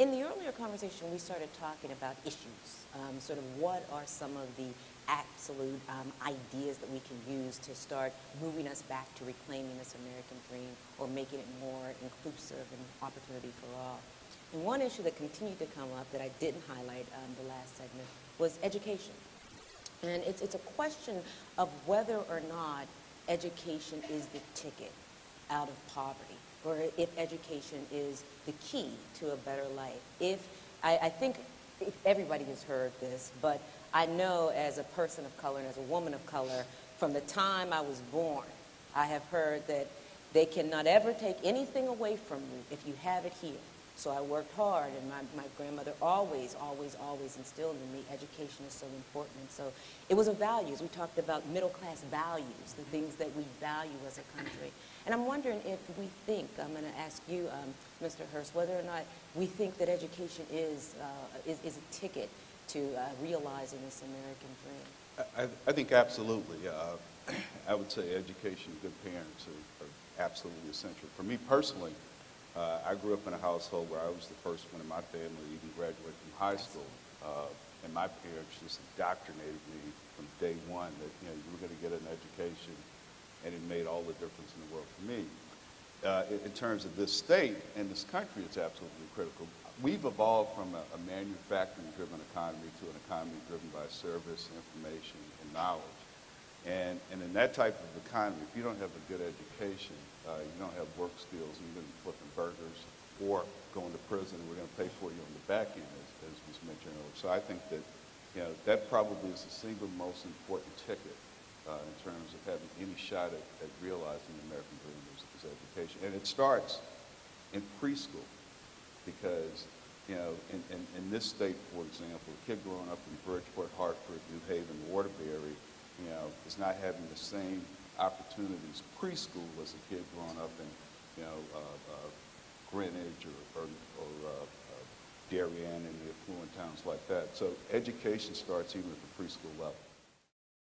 In the earlier conversation, we started talking about issues, sort of what are some of the absolute ideas that we can use to start moving us back to reclaiming this American dream or making it more inclusive and opportunity for all. And one issue that continued to come up that I didn't highlight the last segment was education. And it's a question of whether or not education is the ticket out of poverty, or if education is the key to a better life. I think if everybody has heard this, but I know as a person of color and as a woman of color, from the time I was born, I have heard that they cannot ever take anything away from you if you have it here. So I worked hard, and my grandmother always instilled in me education is so important. And so it was a values. We talked about middle-class values, the things that we value as a country. And I'm wondering if we think, I'm going to ask you, Mr. Hurst, whether or not we think that education is a ticket to realizing this American dream. I think absolutely. I would say education, good parents are absolutely essential. For me personally, I grew up in a household where I was the first one in my family to even graduate from high school. And my parents just indoctrinated me from day one that, you were going to get an education, and it made all the difference in the world for me. In terms of this state and this country, it's absolutely critical. We've evolved from a manufacturing-driven economy to an economy driven by service, information, and knowledge. And in that type of economy, if you don't have a good education, you don't have work skills, and you're going to be flipping burgers or going to prison, and we're going to pay for you on the back end, as was mentioned earlier. So I think that, that probably is the single most important ticket in terms of having any shot at realizing the American dream is education. And it starts in preschool because, in this state, for example, a kid growing up in Bridgeport, Hartford, New Haven, Waterbury, is not having the same opportunities preschool as a kid growing up in, Greenwich or Darien and the affluent towns like that. So education starts even at the preschool level.